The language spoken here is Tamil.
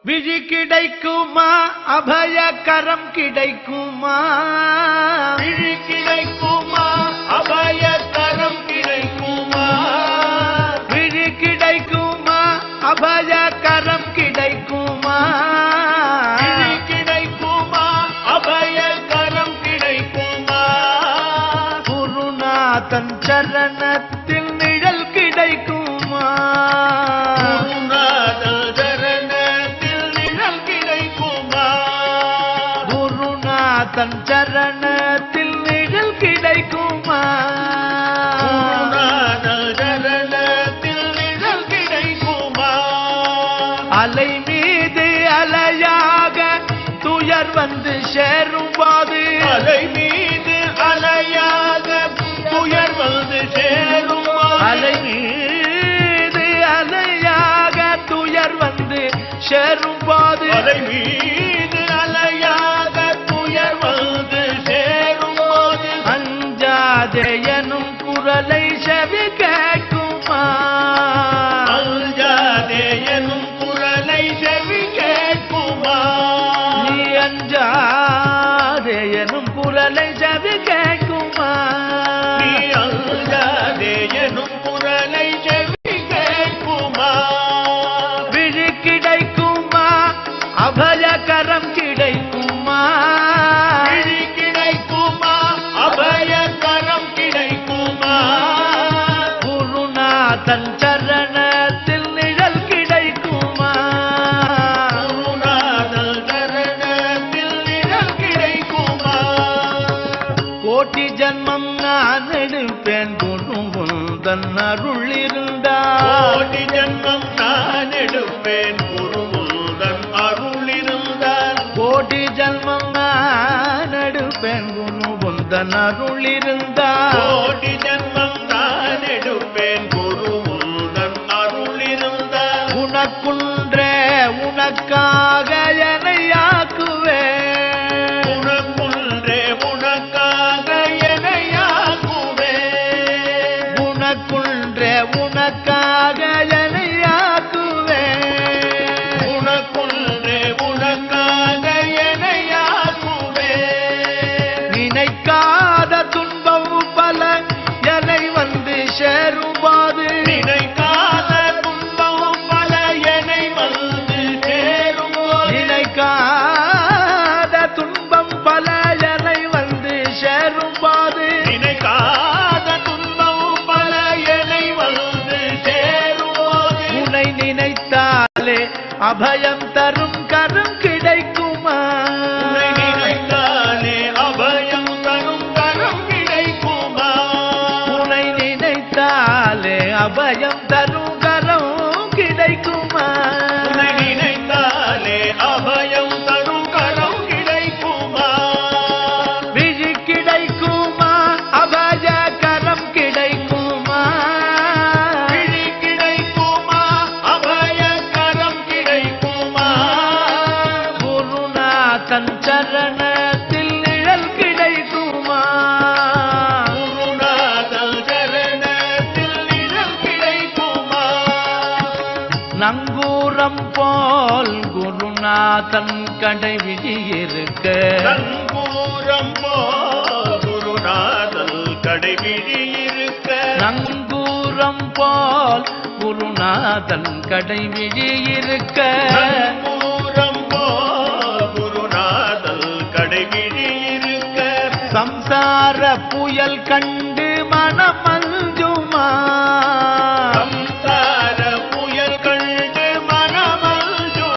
விழி கிடைக்குமா அபயகரம் கிடைக்குமா விழி கிடைக்குமா அபயகரம் கிடைக்குமா விழி கிடைக்குமா அபயகரம் கிடைக்குமா விழி கிடைக்குமா அபயகரம் கிடைக்குமா குருநாதன் சரணத்தில் நிழல் கிடைக்குமா தன் சரணத்தில் நிழல் கிடைக்குமா சரணத்தில் நிழல் கிடைக்குமா அலை மீது அலையாக துயர் வந்து சேரும்போது அலை மீது அலையாக துயர் வந்து சேரும்போது அலை மீது அலையாக துயர் வந்து சேரும்போது அலை மீது அலையாக துயர் வந்து சேரும்போது அஞ்சாதே எனும் குரலை செவி கேட்குமா அஞ்சாதே எனும் குரலை செவி கேட்குமா நீ அஞ்சாதே எனும் குரலை செவி கேட்குமா நீ அஞ்சாதே எனும் குரலை செவி கேட்குமா விழி கிடைக்குமா அபயகரம் கிடைக்குமா விழி கிடைக்குமா அபயகரம் கிடைக்குமா குருநாதன் சரணத்தில் நிழல் கிடைக்குமா குருநாதன் சரணத்தில் நிழல் கிடைக்குமா கோட்டி ஜன்மம் நான் எடுப்பேன் குருமுந்தன் அருள் இருந்தால் கோடி ஜன்மம் நான் எடுப்பேன் குருமுந்தன் அருள் இருந்தால் கோடி ஜன்மம் நான் எடுப்பேன் குருமுந்தன் அருள் இருந்தால் கோடி ஜன்மம் நான் எடுப்பேன் குருமுந்தன் அருள் இருந்தால் உனக்குன்றே உனக்காக என்னையாக்குவேன் உனக்குன்றே உனக்காக என்னையாக்குவேன் உனக்குன்றே உனக்காக என்னையாக்குவேன் உனக்குன்றே உனக்காக என்னையாக்குவேன் நினைக்காத துன்பம் பல என்னை வந்து சேரும்போது நினைக்காத துன்பம் பல என்னை வந்து சேரும்போது நினைக்காத துன்பம் பல என்னை வந்து சேரும்போது நினைக்காத துன்பம் பல என்னை வந்து சேரும்போது உன்னை நினைத்தாலே அபயம் தரும் கரம் கிடைக்குமா உன்னை நினைத்தாலே அபயம் தரும் கரம் கிடைக்குமா உன்னை நினைத்தாலே அபயம் தரும் கரம் கிடைக்குமா உன்னை நினைத்தாலே அபயம் தரும் கரம் கிடைக்குமா விழி கிடைக்குமா அபயகரம் கிடைக்குமா விழி கிடைக்குமா அபயகரம் கிடைக்குமா குருநாதன் சரணத்தில் நிழல் கிடைக்குமா குருநாதன் சரணத்தில் நிழல் கிடைக்குமா நங்கூரம் போல் குருநாதன் கடை விழியிருக்க நங்கூரம் போல் குருநாதன் கடைவிழி இருக்க நங்கூரம் போல் குருநாதன் கடை விழியிருக்க நங்கூரம் போல் குருநாதன் கடைவிழி இருக்க சம்சார புயல் கண்டு மனம் அஞ்சுமா